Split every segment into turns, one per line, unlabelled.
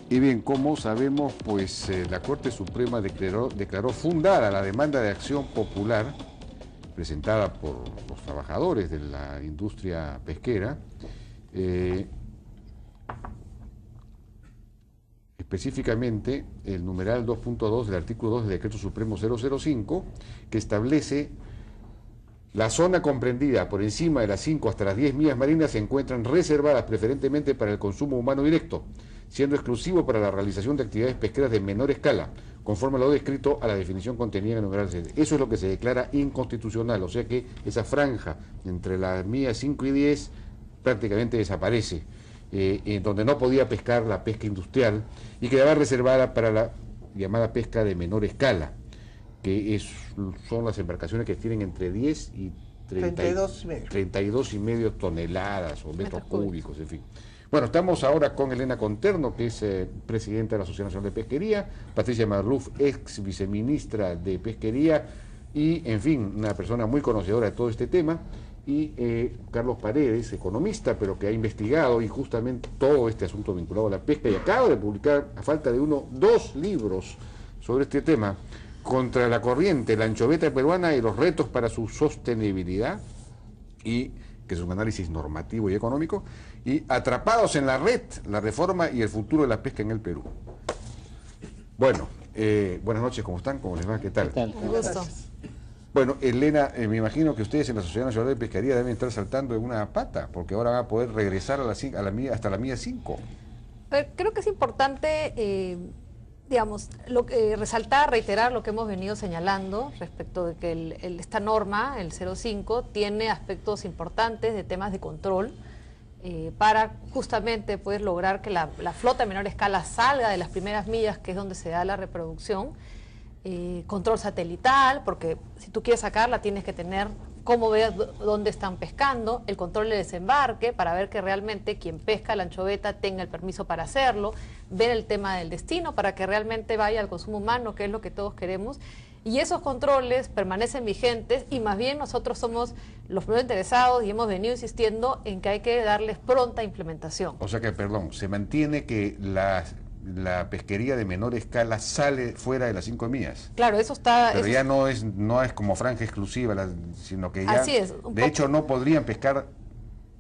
Y bien, como sabemos, pues la Corte Suprema declaró fundada la demanda de acción popular presentada por los trabajadores de la industria pesquera, específicamente el numeral 2.2 del artículo 2 del Decreto Supremo 005, que establece: la zona comprendida por encima de las 5 hasta las 10 millas marinas se encuentran reservadas preferentemente para el consumo humano directo, siendo exclusivo para la realización de actividades pesqueras de menor escala, conforme a lo descrito a la definición contenida en el numeral 6. Eso es lo que se declara inconstitucional, o sea que esa franja entre las millas 5 y 10 prácticamente desaparece, donde no podía pescar la pesca industrial y quedaba reservada para la llamada pesca de menor escala, que son las embarcaciones que tienen entre 10 y 32,5 toneladas o metros cúbicos, en fin. Bueno, estamos ahora con Elena Conterno, que es presidenta de la Asociación Nacional de Pesquería, Patricia Marluf, ex viceministra de Pesquería, y, en fin, una persona muy conocedora de todo este tema, y Carlos Paredes, economista, pero que ha investigado y justamente todo este asunto vinculado a la pesca, y acaba de publicar, a falta de dos libros sobre este tema: Contra la corriente, la anchoveta peruana y los retos para su sostenibilidad, y que es un análisis normativo y económico, y Atrapados en la red, la reforma y el futuro de la pesca en el Perú. Bueno, buenas noches, ¿cómo están? ¿Cómo les va? ¿Qué tal?
¿Qué tal?
Un gusto.
Bueno, Elena, me imagino que ustedes en la Sociedad Nacional de Pesquería deben estar saltando en una pata, porque ahora van a poder regresar hasta la milla 5.
Creo que es importante, digamos, resaltar, reiterar lo que hemos venido señalando respecto de que esta norma, el 05, tiene aspectos importantes de temas de control para justamente pues, lograr que la flota a menor escala salga de las primeras millas, que es donde se da la reproducción. Control satelital, porque si tú quieres sacarla tienes que tener cómo ver dónde están pescando, el control de desembarque para ver que realmente quien pesca la anchoveta tenga el permiso para hacerlo, ver el tema del destino para que realmente vaya al consumo humano, que es lo que todos queremos, y esos controles permanecen vigentes y más bien nosotros somos los primeros interesados y hemos venido insistiendo en que hay que darles pronta implementación.
O sea que, perdón, se mantiene que la pesquería de menor escala sale fuera de las 5 millas.
Claro, eso está...
Pero ya no es como franja exclusiva, sino que ya,
así es,
de hecho, no podrían pescar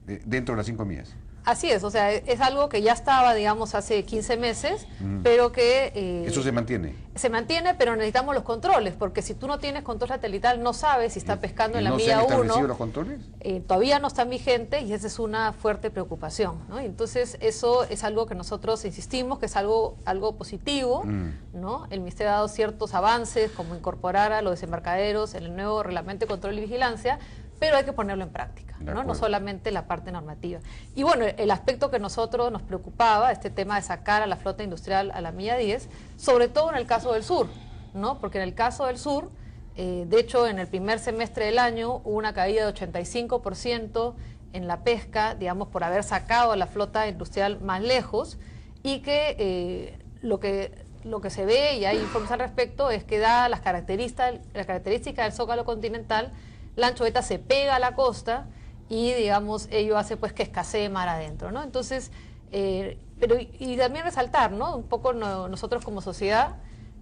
dentro de las 5 millas.
Así es, o sea, es algo que ya estaba, digamos, hace 15 meses, pero que...
¿Eso se mantiene?
Se mantiene, pero necesitamos los controles, porque si tú no tienes control satelital, no sabes si está pescando en la milla 1.
¿No se han establecido los controles?
Todavía no están vigentes y esa es una fuerte preocupación, ¿no? Entonces, eso es algo que nosotros insistimos, que es algo positivo, ¿no? El Ministerio ha dado ciertos avances, como incorporar a los desembarcaderos en el nuevo reglamento de control y vigilancia, pero hay que ponerlo en práctica, no solamente la parte normativa. Y bueno, el aspecto que nosotros nos preocupaba, este tema de sacar a la flota industrial a la milla 10, sobre todo en el caso del sur, ¿no? Porque en el caso del sur, de hecho, en el primer semestre del año hubo una caída de 85% en la pesca, digamos, por haber sacado a la flota industrial más lejos, y que lo que se ve, y hay informes al respecto, es que dadas las características del zócalo continental, la anchoveta se pega a la costa y, digamos, ello hace pues que escasee mar adentro, ¿no? Entonces, y también resaltar, ¿no? Un poco nosotros como sociedad,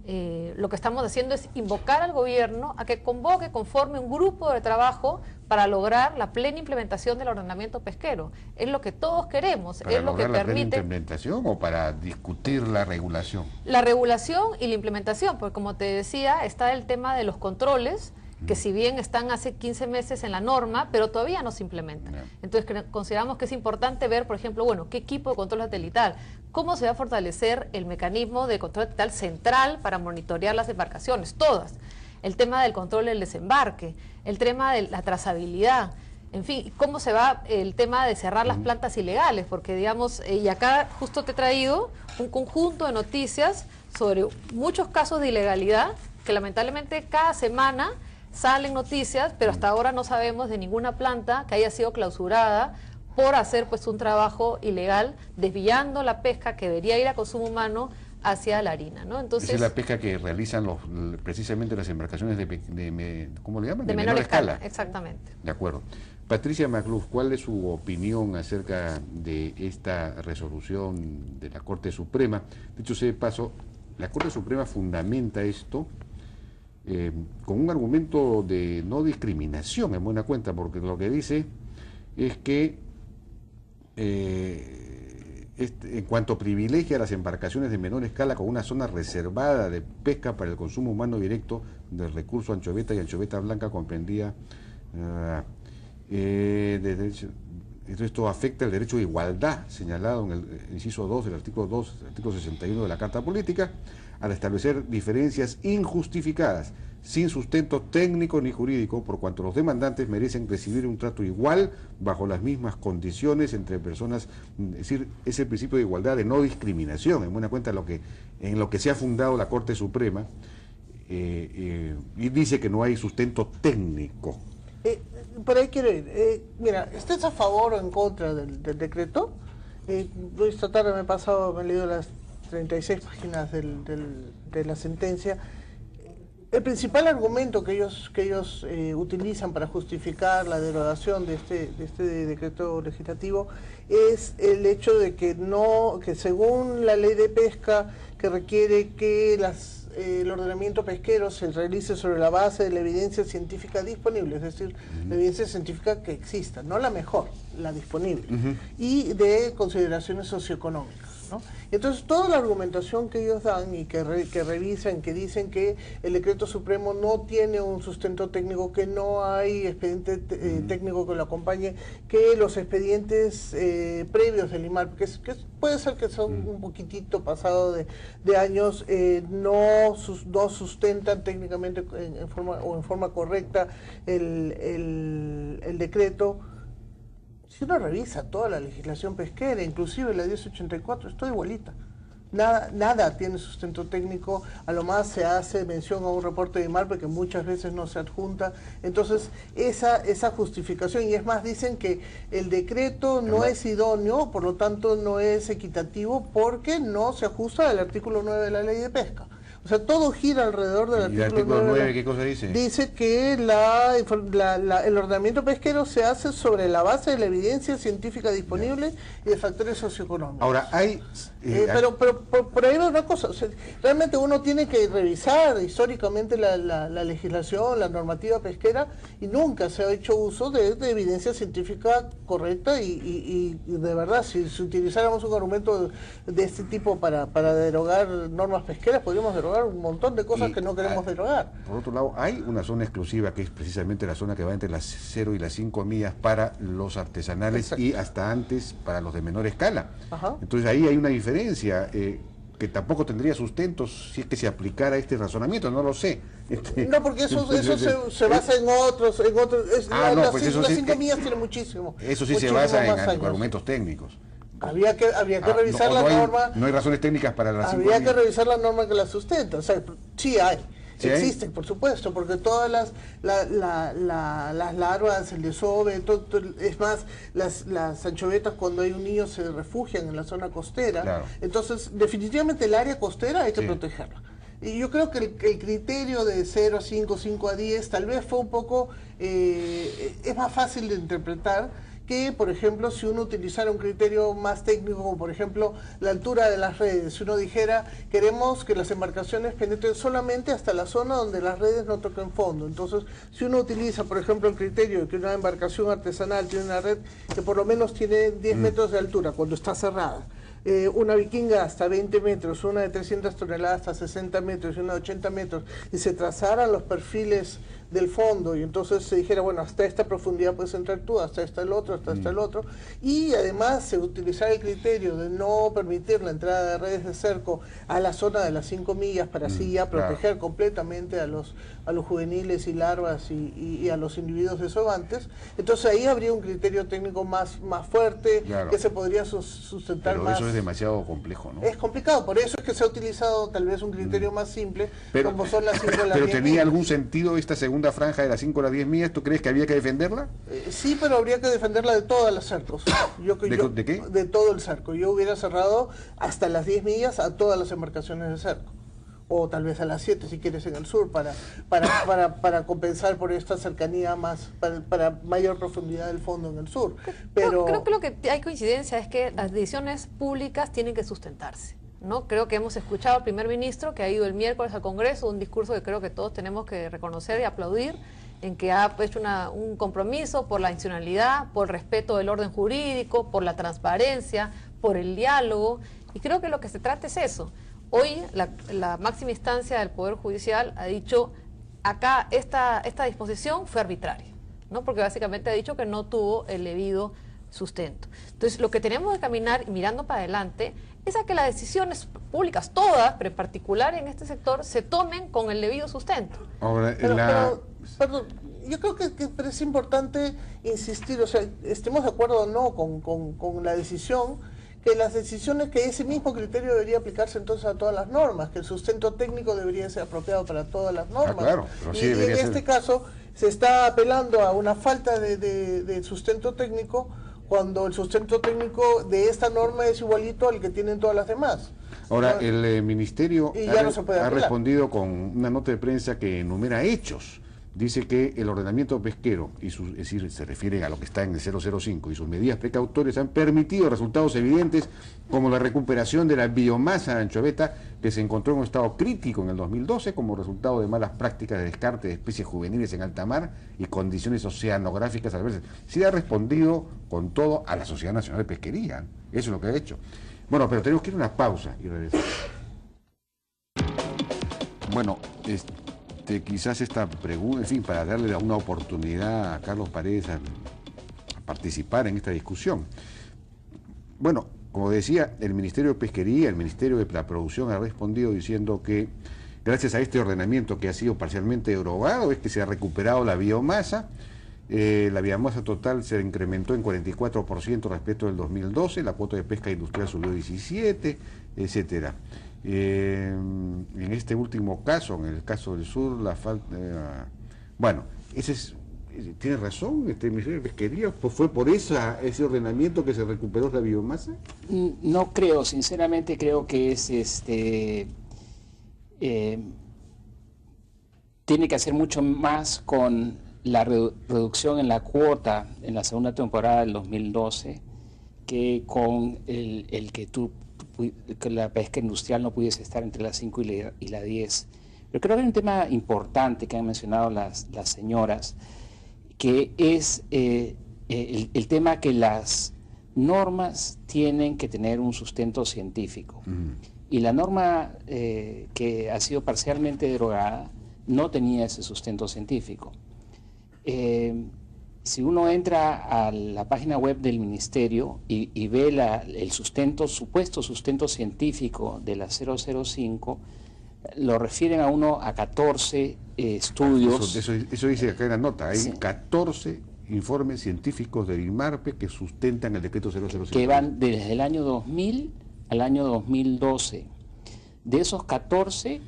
lo que estamos haciendo es invocar al gobierno a que conforme un grupo de trabajo para lograr la plena implementación del ordenamiento pesquero. Es lo que todos queremos, es lo que permite... ¿Para
la plena implementación o para discutir la regulación?
La regulación y la implementación, porque como te decía, está el tema de los controles, que si bien están hace 15 meses en la norma, pero todavía no se implementan. Entonces consideramos que es importante ver, por ejemplo, bueno, qué equipo de control satelital, cómo se va a fortalecer el mecanismo de control satelital central para monitorear las embarcaciones, todas. El tema del control del desembarque, el tema de la trazabilidad, en fin, cómo se va el tema de cerrar las plantas ilegales, porque digamos, y acá justo te he traído un conjunto de noticias sobre muchos casos de ilegalidad que lamentablemente cada semana salen noticias, pero hasta ahora no sabemos de ninguna planta que haya sido clausurada por hacer pues un trabajo ilegal, desviando la pesca que debería ir a consumo humano hacia la harina, ¿no? Entonces,
esa es la pesca que realizan precisamente las embarcaciones ¿cómo le llaman?
De menor escala, exactamente.
De acuerdo. Patricia Magluf, ¿cuál es su opinión acerca de esta resolución de la Corte Suprema? Dicho sea de paso, la Corte Suprema fundamenta esto con un argumento de no discriminación, en buena cuenta, porque lo que dice es que en cuanto privilegia a las embarcaciones de menor escala con una zona reservada de pesca para el consumo humano directo del recurso anchoveta y anchoveta blanca comprendía esto afecta el derecho de igualdad señalado en el inciso 2 del artículo 61 de la Carta Política, al establecer diferencias injustificadas, sin sustento técnico ni jurídico, por cuanto los demandantes merecen recibir un trato igual bajo las mismas condiciones entre personas, es decir, es el principio de igualdad, de no discriminación, en buena cuenta en lo que se ha fundado la Corte Suprema, y dice que no hay sustento técnico.
Por ahí quiero ir. Mira, ¿estás a favor o en contra del decreto? Esta tarde me he leído las 36 páginas de la sentencia. El principal argumento que ellos utilizan para justificar la derogación de este decreto legislativo es el hecho de que según la ley de pesca, que requiere que el ordenamiento pesquero se realice sobre la base de la evidencia científica disponible, es decir, la evidencia científica que exista, no la mejor, la disponible, y de consideraciones socioeconómicas, ¿no? Entonces, toda la argumentación que ellos dan y que revisan, que dicen que el decreto supremo no tiene un sustento técnico, que no hay expediente técnico que lo acompañe, que los expedientes previos del IMAR, que puede ser que son un poquitito pasado de años, no sustentan técnicamente en forma correcta el decreto. Si uno revisa toda la legislación pesquera, inclusive la 1084, es toda igualita. Nada tiene sustento técnico, a lo más se hace mención a un reporte de IMAR, porque muchas veces no se adjunta. Entonces, esa justificación, y es más, dicen que el decreto no es idóneo, por lo tanto no es equitativo, porque no se ajusta al artículo 9 de la Ley de Pesca. O sea, todo gira alrededor del artículo 9.
¿Y el artículo 9 qué cosa dice?
Dice que el ordenamiento pesquero se hace sobre la base de la evidencia científica disponible y de factores socioeconómicos.
Ahora, hay...
pero por ahí va una cosa, o sea, realmente uno tiene que revisar históricamente la legislación, la normativa pesquera, y nunca se ha hecho uso de evidencia científica correcta, y de verdad, si utilizáramos un argumento de este tipo para derogar normas pesqueras, podríamos derogar un montón de cosas que no queremos derogar.
Por otro lado, hay una zona exclusiva que es precisamente la zona que va entre las 0 y las 5 millas para los artesanales. Exacto. Y hasta antes para los de menor escala. Ajá. Entonces ahí hay una diferencia que tampoco tendría sustentos si es que se aplicara este razonamiento, no lo sé.
No, porque eso se basa en otros las 5 millas tiene muchísimo.
Eso sí se basa en argumentos técnicos.
Habría que revisar la norma.
No hay razones técnicas para las 5
millas. Habría que revisar la norma que la sustenta. O sea, sí hay. ¿Sí existen, por supuesto, porque todas las larvas, el desove, es más, las anchovetas, cuando hay un niño se refugian en la zona costera. Claro. Entonces, definitivamente el área costera hay que protegerla. Y yo creo que el criterio de 0 a 5, 5 a 10, tal vez fue un poco, es más fácil de interpretar que, por ejemplo, si uno utilizara un criterio más técnico, como por ejemplo la altura de las redes. Si uno dijera, queremos que las embarcaciones penetren solamente hasta la zona donde las redes no toquen fondo. Entonces, si uno utiliza, por ejemplo, el criterio de que una embarcación artesanal tiene una red que por lo menos tiene 10 metros de altura cuando está cerrada, una vikinga hasta 20 metros, una de 300 toneladas hasta 60 metros y una de 80 metros, y se trazaran los perfiles del fondo, y entonces se dijera, bueno, hasta esta profundidad puedes entrar tú, hasta esta el otro, hasta el otro, y además se utilizara el criterio de no permitir la entrada de redes de cerco a la zona de las 5 millas para así ya proteger completamente a los juveniles y larvas y a los individuos desobantes. Entonces ahí habría un criterio técnico más fuerte, que se podría sustentar.
Pero
más.
Eso es demasiado complejo, ¿no?
Es complicado, por eso es que se ha utilizado tal vez un criterio más simple, como son las 5 de la
Pero ¿tenía algún sentido esta segunda segunda franja de las 5 a las 10 millas, ¿tú crees que había que defenderla?
Sí, pero habría que defenderla de todas las cercos.
¿De qué?
De todo el cerco. Yo hubiera cerrado hasta las 10 millas a todas las embarcaciones de cerco. O tal vez a las 7 si quieres en el sur, para compensar por esta cercanía más, para mayor profundidad del fondo en el sur. Pero
creo que lo que hay coincidencia es que las decisiones públicas tienen que sustentarse, ¿no? Creo que hemos escuchado al primer ministro que ha ido el miércoles al Congreso, un discurso que creo que todos tenemos que reconocer y aplaudir, en que ha hecho un compromiso por la institucionalidad, por el respeto del orden jurídico, por la transparencia, por el diálogo, y creo que lo que se trata es eso. Hoy la máxima instancia del Poder Judicial ha dicho, acá esta disposición fue arbitraria, ¿no? Porque básicamente ha dicho que no tuvo el debido sustento. Entonces, lo que tenemos que caminar mirando para adelante es a que las decisiones públicas, todas, pero en particular en este sector, se tomen con el debido sustento.
Ahora,
perdón, yo creo que es importante insistir, o sea, estemos de acuerdo o no con la decisión, que las decisiones, que ese mismo criterio debería aplicarse entonces a todas las normas, que el sustento técnico debería ser apropiado para todas las normas.
Claro, pero sí
y en este caso se está apelando a una falta de sustento técnico, cuando el sustento técnico de esta norma es igualito al que tienen todas las demás.
Ahora, el Ministerio ha respondido con una nota de prensa que enumera hechos. Dice que el ordenamiento pesquero, es decir, se refiere a lo que está en el 005, y sus medidas precautorias han permitido resultados evidentes como la recuperación de la biomasa de anchoveta, que se encontró en un estado crítico en el 2012 como resultado de malas prácticas de descarte de especies juveniles en alta mar y condiciones oceanográficas adversas. Sí ha respondido con todo a la Sociedad Nacional de Pesquería. Eso es lo que ha hecho. Bueno, pero tenemos que ir a una pausa y regresar. Bueno, quizás esta pregunta, en fin, para darle una oportunidad a Carlos Paredes a participar en esta discusión. Bueno, como decía, el Ministerio de Pesquería, el Ministerio de la Producción ha respondido diciendo que gracias a este ordenamiento que ha sido parcialmente derogado es que se ha recuperado la biomasa. La biomasa total se incrementó en 44% respecto del 2012, la cuota de pesca industrial subió 17%, etcétera. En este último caso, en el caso del sur, la falta... bueno, ¿tiene razón el Ministerio de Pesquería? ¿Fue por ese ordenamiento que se recuperó la biomasa?
No creo, sinceramente creo que es tiene que hacer mucho más con la reducción en la cuota en la segunda temporada del 2012 que con el que la pesca industrial no pudiese estar entre las 5 y la 10. Pero creo que hay un tema importante que han mencionado las señoras, que es el tema que las normas tienen que tener un sustento científico. Y la norma que ha sido parcialmente derogada no tenía ese sustento científico. Si uno entra a la página web del Ministerio y ve el supuesto sustento científico de la 005, lo refieren a uno a 14 estudios.
Eso dice acá en la nota, hay
sí.
14 informes científicos del INMARPE que sustentan el decreto 005.
Que van desde el año 2000 al año 2012. De esos 14,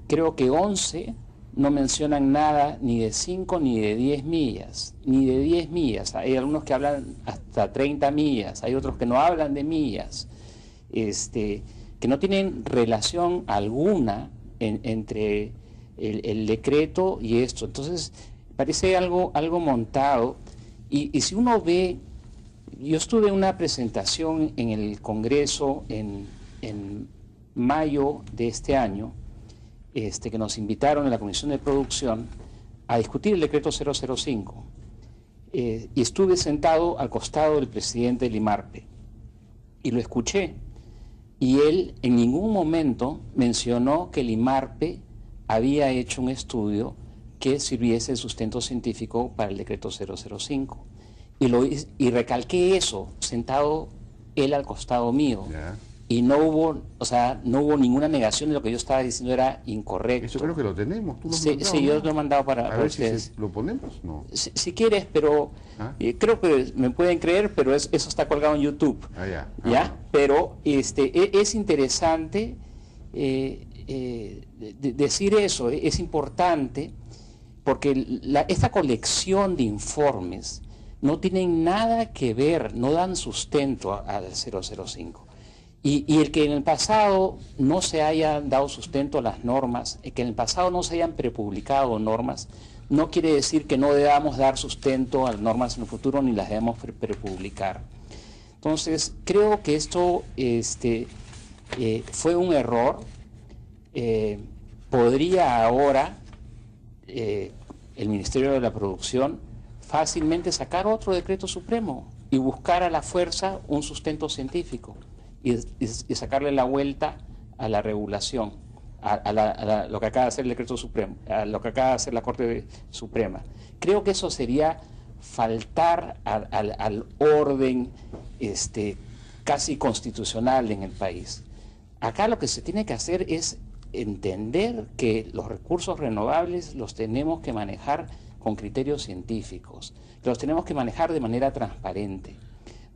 creo que 11... no mencionan nada ni de 5 ni de 10 millas, ni de 10 millas. Hay algunos que hablan hasta 30 millas, hay otros que no hablan de millas, que no tienen relación alguna entre el decreto y esto. Entonces, parece algo montado. Y si uno ve, yo estuve en una presentación en el Congreso en mayo de este año, que nos invitaron en la Comisión de Producción a discutir el decreto 005. Y estuve sentado al costado del presidente del IMARPE y lo escuché. Y él en ningún momento mencionó que el IMARPE había hecho un estudio que sirviese de sustento científico para el decreto 005. Y recalqué eso, sentado él al costado mío.
Ya.
Y no hubo ninguna negación de lo que yo estaba diciendo era incorrecto.
Eso creo que lo tenemos. ¿Tú lo has
Sí,
mandado,
sí,
no?
yo lo he mandado para
a ver
ustedes.
si lo ponemos, ¿no?
Si quieres, pero creo que me pueden creer, pero eso está colgado en YouTube.
Ya.
¿Ya? Pero es interesante decir eso es importante porque esta colección de informes no tienen nada que ver, no dan sustento al 005. Y el que en el pasado no se hayan dado sustento a las normas, el que en el pasado no se hayan prepublicado normas, no quiere decir que no debamos dar sustento a las normas en el futuro ni las debamos prepublicar. Entonces, creo que esto fue un error. Podría ahora el Ministerio de la Producción fácilmente sacar otro decreto supremo y buscar a la fuerza un sustento científico y sacarle la vuelta a la regulación, a lo que acaba de hacer el decreto supremo, a lo que acaba de hacer la Corte Suprema. Creo que eso sería faltar al orden casi constitucional en el país. Acá lo que se tiene que hacer es entender que los recursos renovables los tenemos que manejar con criterios científicos, que los tenemos que manejar de manera transparente,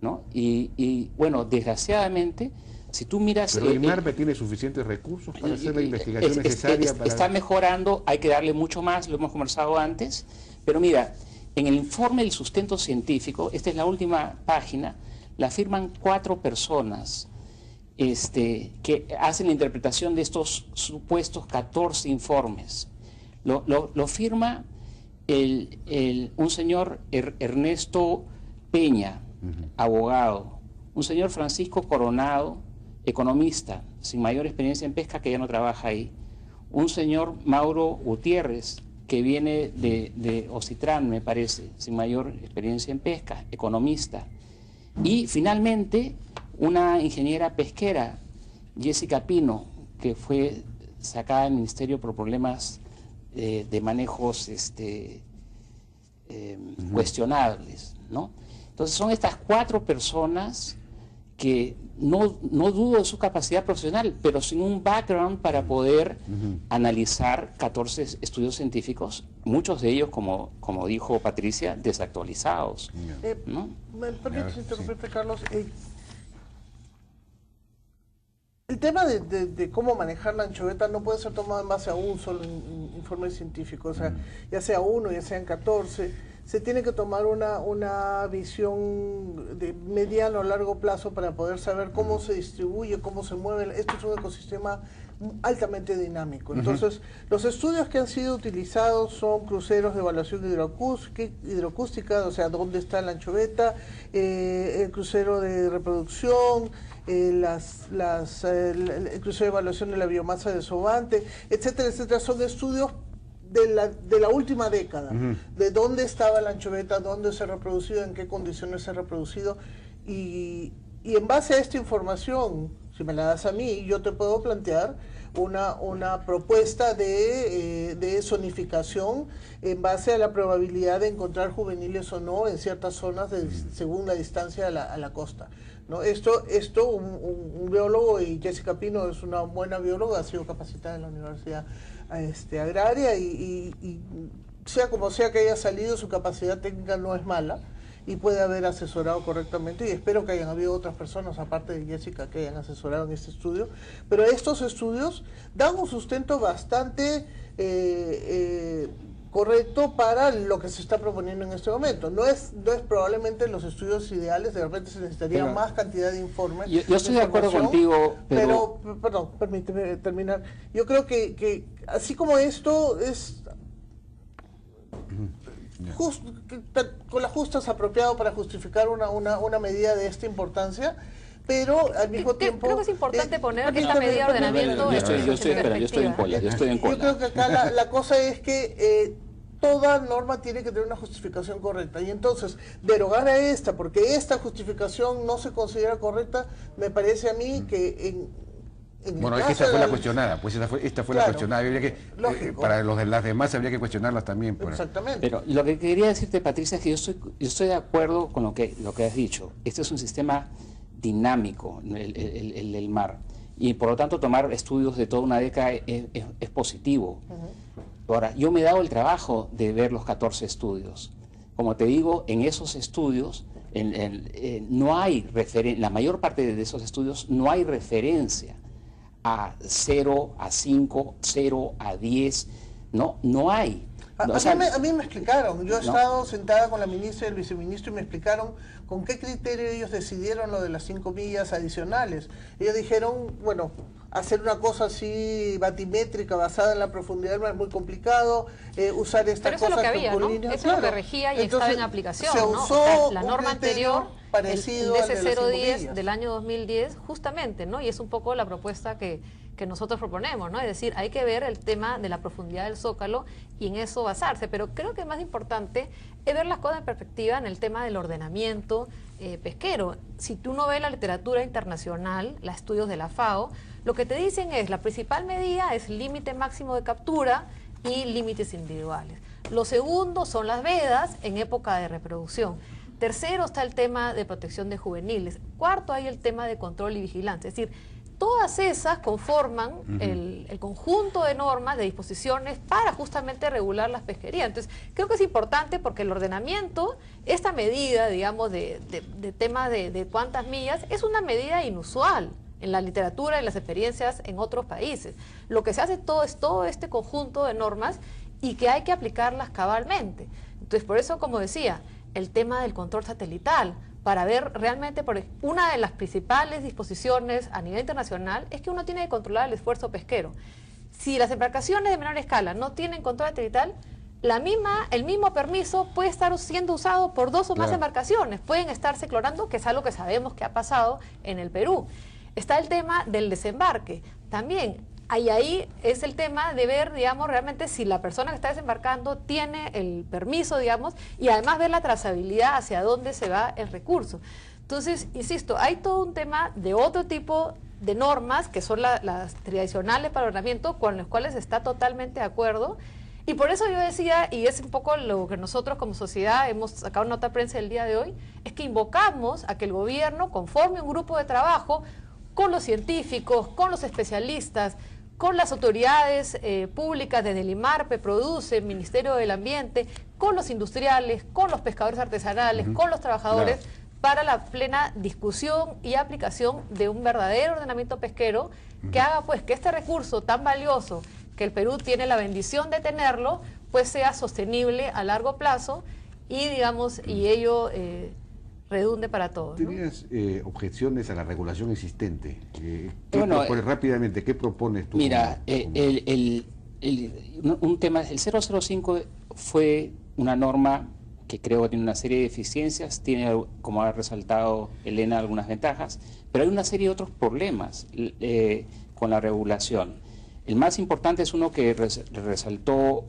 ¿no? Y bueno, desgraciadamente, si tú miras...
Pero INARPE tiene suficientes recursos para hacer la investigación necesaria para...
Está mejorando, hay que darle mucho más, lo hemos conversado antes, pero mira, en el informe del sustento científico, esta es la última página, la firman 4 personas que hacen la interpretación de estos supuestos 14 informes. Lo firma un señor Ernesto Peña, abogado, un señor Francisco Coronado, economista, sin mayor experiencia en pesca, que ya no trabaja ahí, un señor Mauro Gutiérrez, que viene de Ocitrán, me parece, sin mayor experiencia en pesca, economista, y finalmente una ingeniera pesquera, Jessica Pino, que fue sacada del ministerio por problemas de manejos cuestionables, ¿no? Entonces son estas 4 personas que no dudo de su capacidad profesional, pero sin un background para poder analizar 14 estudios científicos, muchos de ellos, como dijo Patricia, desactualizados, ¿no?
¿Me permites interrumpirte, Carlos? El tema de cómo manejar la anchoveta no puede ser tomado en base a un solo informe científico, o sea, ya sea uno, ya sean 14, se tiene que tomar una visión de mediano o largo plazo para poder saber cómo se distribuye, cómo se mueve. Esto es un ecosistema altamente dinámico. Entonces, los estudios que han sido utilizados son cruceros de evaluación hidroacústica, o sea, dónde está la anchoveta, el crucero de reproducción, el crucero de evaluación de la biomasa de desovante, etcétera, etcétera. Son estudios de la última década, de dónde estaba la anchoveta, dónde se ha reproducido, en qué condiciones se ha reproducido, y en base a esta información, si me la das a mí, yo te puedo plantear una propuesta de zonificación en base a la probabilidad de encontrar juveniles o no en ciertas zonas según la distancia a la costa, ¿no? Esto un biólogo, y Jessica Pino es una buena bióloga, ha sido capacitada en la Universidad Agraria, y sea como sea que haya salido, su capacidad técnica no es mala y puede haber asesorado correctamente, y espero que hayan habido otras personas aparte de Jessica que hayan asesorado en este estudio, pero estos estudios dan un sustento bastante correcto para lo que se está proponiendo en este momento. No es probablemente los estudios ideales, de repente se necesitaría más cantidad de informes.
Yo estoy de acuerdo contigo,
pero perdón, permíteme terminar. Yo creo que así como esto es con las justas apropiado para justificar una medida de esta importancia, pero al mismo tiempo...
Creo que es importante poner esta medida de ordenamiento...
Yo estoy en cola.
Yo creo que acá la cosa es que toda norma tiene que tener una justificación correcta, y entonces derogar a esta porque esta justificación no se considera correcta, me parece a mí que
bueno, es que esta fue la cuestionada, pues esta fue la cuestionada, habría que, para las demás habría que cuestionarla también.
Exactamente.
Pero lo que quería decirte, Patricia, es que yo estoy de acuerdo con lo que has dicho. Este es un sistema dinámico, el mar, y por lo tanto tomar estudios de toda una década es positivo. Ahora, yo me he dado el trabajo de ver los 14 estudios. Como te digo, en esos estudios no hay la mayor parte de esos estudios no hay referencia a 0, a 5, 0, a 10, no hay.
A mí me explicaron, yo he estado sentada con la ministra y el viceministro y me explicaron con qué criterio ellos decidieron lo de las 5 millas adicionales. Ellos dijeron, bueno, hacer una cosa así batimétrica basada en la profundidad es muy complicado, usar estas cosas.
Pero eso es lo que había, ¿no? Eso es lo que regía y estaba en aplicación, ¿no? O sea, la norma anterior, el DC010 del año 2010, justamente, ¿no? Y es un poco la propuesta que nosotros proponemos, ¿no? Es decir, hay que ver el tema de la profundidad del zócalo y en eso basarse, pero creo que es más importante es ver las cosas en perspectiva en el tema del ordenamiento pesquero. Si tú no ves la literatura internacional, los estudios de la FAO, lo que te dicen es, la principal medida es límite máximo de captura y límites individuales. Lo segundo son las vedas en época de reproducción. Tercero está el tema de protección de juveniles. Cuarto hay el tema de control y vigilancia. Es decir, todas esas conforman el conjunto de normas, de disposiciones para justamente regular las pesquerías. Entonces, creo que es importante porque el ordenamiento, esta medida, digamos, de tema de cuántas millas, es una medida inusual en la literatura y las experiencias en otros países. Lo que se hace es todo este conjunto de normas y que hay que aplicarlas cabalmente. Entonces, por eso, como decía, el tema del control satelital, para ver realmente, una de las principales disposiciones a nivel internacional es que uno tiene que controlar el esfuerzo pesquero. Si las embarcaciones de menor escala no tienen control satelital, el mismo permiso puede estar siendo usado por 2 o más embarcaciones, pueden estarse clonando, que es algo que sabemos que ha pasado en el Perú. Está el tema del desembarque, también. Ahí es el tema de ver, digamos, realmente si la persona que está desembarcando tiene el permiso, digamos, y además ver la trazabilidad hacia dónde se va el recurso. Entonces, insisto, hay todo un tema de otro tipo de normas, que son las tradicionales para el ordenamiento, con las cuales está totalmente de acuerdo. Y por eso yo decía, y es un poco lo que nosotros como sociedad hemos sacado nota de prensa el día de hoy, es que invocamos a que el gobierno conforme un grupo de trabajo con los científicos, con los especialistas, con las autoridades públicas desde el IMARPE, Produce, Ministerio del Ambiente, con los industriales, con los pescadores artesanales, con los trabajadores, para la plena discusión y aplicación de un verdadero ordenamiento pesquero que haga pues que este recurso tan valioso que el Perú tiene la bendición de tenerlo, pues sea sostenible a largo plazo y digamos, y ello redunde para todos.
¿Tenías objeciones a la regulación existente? Rápidamente, ¿qué propones tú?
Mira, un tema, el 005 fue una norma que creo que tiene una serie de deficiencias, tiene, como ha resaltado Elena, algunas ventajas, pero hay una serie de otros problemas con la regulación. El más importante es uno que resaltó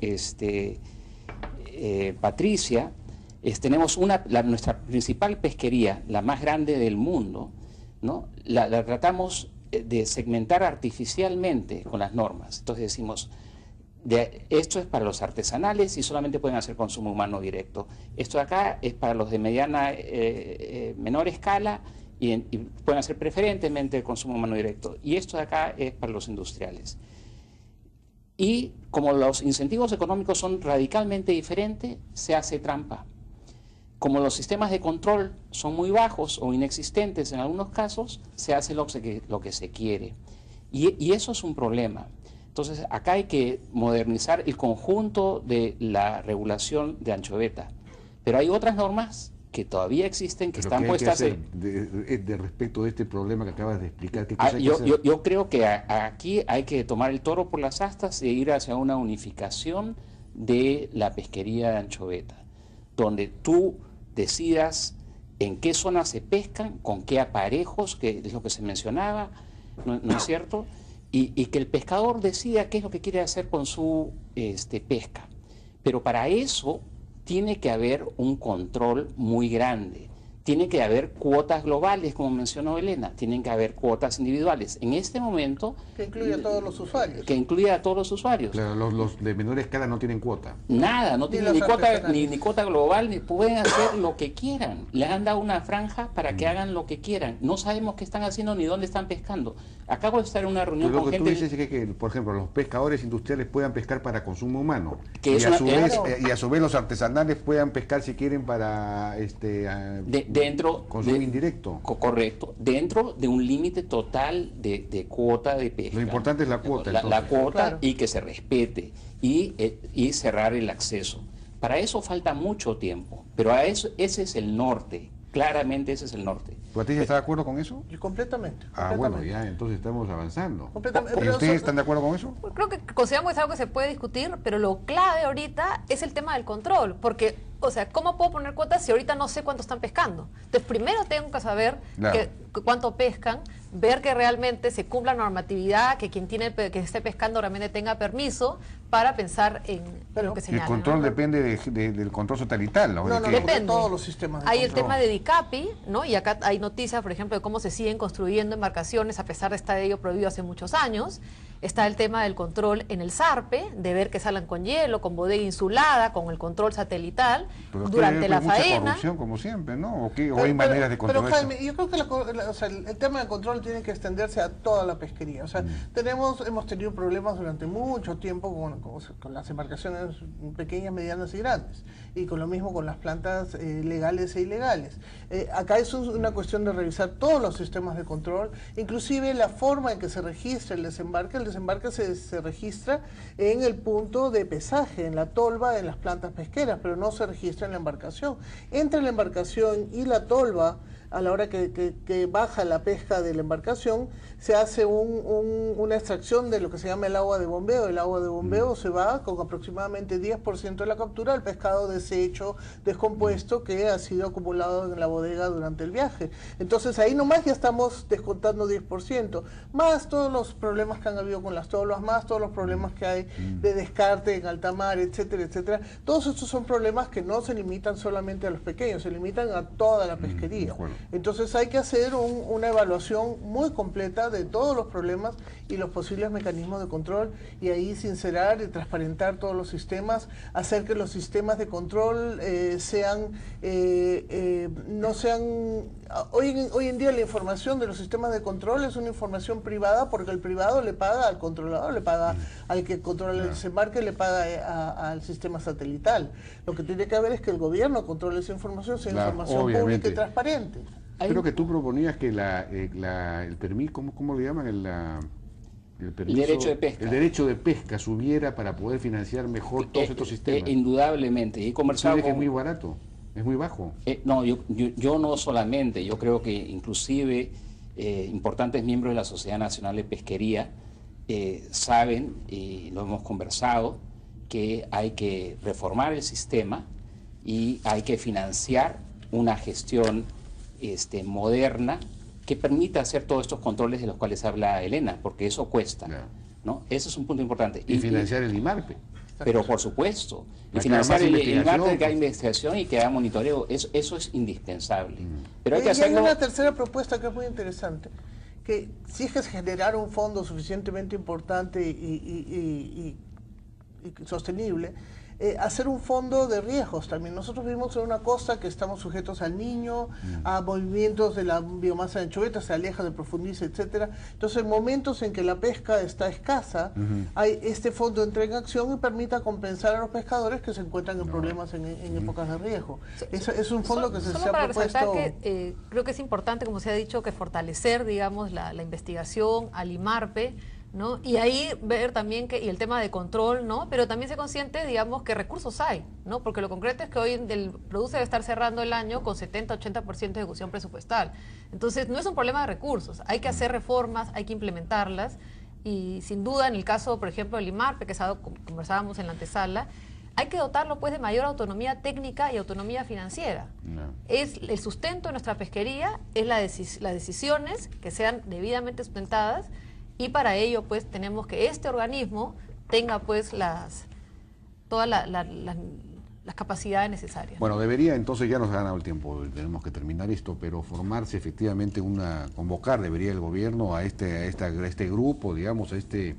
Patricia. Tenemos nuestra principal pesquería, la más grande del mundo, ¿no? La tratamos de segmentar artificialmente con las normas. Entonces decimos, esto es para los artesanales y solamente pueden hacer consumo humano directo. Esto de acá es para los de menor escala y pueden hacer preferentemente el consumo humano directo. Y esto de acá es para los industriales. Y como los incentivos económicos son radicalmente diferentes, se hace trampa. Como los sistemas de control son muy bajos o inexistentes en algunos casos, se hace lo que se quiere. Y eso es un problema. Entonces, acá hay que modernizar el conjunto de la regulación de anchoveta. Pero hay otras normas que todavía existen, que están puestas
de respecto de este problema que acabas de explicar.
Yo creo que aquí hay que tomar el toro por las astas e ir hacia una unificación de la pesquería de anchoveta, donde tú decidas en qué zonas se pescan, con qué aparejos, que es lo que se mencionaba, ¿no es cierto? Y que el pescador decida qué es lo que quiere hacer con su pesca. Pero para eso tiene que haber un control muy grande. Tiene que haber cuotas globales, como mencionó Elena, tienen que haber cuotas individuales. En este momento...
Que incluya a todos los usuarios.
Que incluya a todos los usuarios.
Claro, los de menor escala no tienen cuota.
Nada, no tienen ni cuota global, ni pueden hacer lo que quieran. Les han dado una franja para que hagan lo que quieran. No sabemos qué están haciendo ni dónde están pescando. Acabo de estar en una reunión con gente...
Lo que tú dices es que, por ejemplo, los pescadores industriales puedan pescar para consumo humano.
Y a
su vez los artesanales puedan pescar si quieren para...
dentro
consumo indirecto.
Correcto, dentro de un límite total de cuota de pesca.
Lo importante es la cuota.
La cuota,
claro.
Y que se respete y cerrar el acceso. Para eso falta mucho tiempo, pero ese es el norte. Claramente ese es el norte.
¿Patricia está de acuerdo con eso?
Y completamente.
Bueno, ya entonces estamos avanzando.
Completamente.
¿Y ustedes están de acuerdo con eso?
Creo que consideramos que es algo que se puede discutir, pero lo clave ahorita es el tema del control, porque, o sea, ¿cómo puedo poner cuotas si ahorita no sé cuánto están pescando? Entonces, primero tengo que saber cuánto pescan, ver que realmente se cumpla la normatividad, que quien que esté pescando realmente tenga permiso para pensar en lo que señala.
El control depende del control satelital.
No, depende de todos los sistemas de
Hay
control.
el tema de DICAPI, ¿no? Y acá hay noticias, por ejemplo, de cómo se siguen construyendo embarcaciones a pesar de estar ello prohibido hace muchos años. Está el tema del control en el SARPE, de ver que salgan con hielo, con bodega insulada, con el control satelital,
pero
durante la
mucha
faena.
corrupción, como siempre, ¿no? ¿O hay maneras de controlar
Pero Jaime,
eso?
yo creo que el tema del control tiene que extenderse a toda la pesquería. O sea, hemos tenido problemas durante mucho tiempo con las embarcaciones pequeñas, medianas y grandes. Y con lo mismo con las plantas legales e ilegales. Acá es una cuestión de revisar todos los sistemas de control, inclusive la forma en que se registra el desembarque. El desembarque se registra en el punto de pesaje, en la tolva, en las plantas pesqueras, pero no se registra en la embarcación. Entre la embarcación y la tolva, a la hora que baja la pesca de la embarcación, se hace una extracción de lo que se llama el agua de bombeo. El agua de bombeo se va con aproximadamente 10% de la captura del pescado deshecho, descompuesto, que ha sido acumulado en la bodega durante el viaje. Entonces ahí nomás ya estamos descontando 10%, más todos los problemas que han habido con las tolvas, más todos los problemas que hay de descarte en alta mar, etcétera, etcétera. Todos estos son problemas que no se limitan solamente a los pequeños, se limitan a toda la pesquería. Entonces hay que hacer una evaluación muy completa de todos los problemas y los posibles mecanismos de control, y ahí sincerar y transparentar todos los sistemas, hacer que los sistemas de control no sean... Hoy en día la información de los sistemas de control es una información privada, porque el privado le paga al controlador, le paga al que controla el desembarque, le paga al sistema satelital. Lo que tiene que haber es que el gobierno controle esa información, sea información pública y transparente.
Creo que tú proponías que el permiso, ¿cómo le llaman? El
derecho de pesca.
El derecho de pesca subiera para poder financiar mejor todos estos sistemas.
Indudablemente. He conversado
que es muy barato, es muy bajo.
No, yo no solamente, yo creo que inclusive importantes miembros de la Sociedad Nacional de Pesquería saben, y lo hemos conversado, que hay que reformar el sistema y hay que financiar una gestión moderna que permita hacer todos estos controles de los cuales habla Elena, porque eso cuesta, ¿no? Ese es un punto importante.
Y financiar el IMARPE.
Pero por supuesto, y financiar el IMARPE, que haya investigación y que haya monitoreo, eso es indispensable. Pero hay que hacerlo...
hay una tercera propuesta que es muy interesante, que si es que generar un fondo suficientemente importante y sostenible, hacer un fondo de riesgos también. Nosotros vivimos en una costa que estamos sujetos al Niño, a movimientos de la biomasa de anchoveta, se aleja, se profundiza, etcétera. Entonces, en momentos en que la pesca está escasa, este fondo entra en acción y permita compensar a los pescadores que se encuentran en problemas en épocas de riesgo. Es un fondo que se ha propuesto...
que, creo que es importante, como se ha dicho, que fortalecer, digamos, la investigación al IMARPE, ¿no? Y ahí ver también y el tema de control, ¿no? Pero también se consciente, digamos, que recursos hay, ¿no? Porque lo concreto es que hoy el Produce debe estar cerrando el año con 70-80% de ejecución presupuestal. Entonces, no es un problema de recursos, hay que hacer reformas, hay que implementarlas, y sin duda, en el caso, por ejemplo, del IMARPE, que conversábamos en la antesala, hay que dotarlo pues de mayor autonomía técnica y autonomía financiera. Es el sustento de nuestra pesquería, es las decisiones que sean debidamente sustentadas, y para ello pues tenemos que este organismo tenga pues todas las capacidades necesarias.
Bueno, debería, entonces ya nos ha ganado el tiempo, tenemos que terminar esto, pero formarse efectivamente convocar debería el gobierno a este grupo, digamos, a este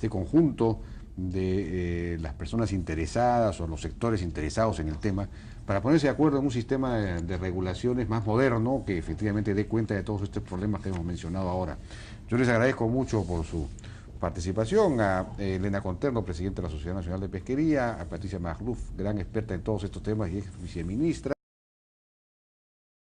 conjunto de las personas interesadas o los sectores interesados en el tema, para ponerse de acuerdo en un sistema de regulaciones más moderno que efectivamente dé cuenta de todos estos problemas que hemos mencionado ahora. Yo les agradezco mucho por su participación, a Elena Conterno, presidenta de la Sociedad Nacional de Pesquería, a Patricia Magluf, gran experta en todos estos temas y ex viceministra.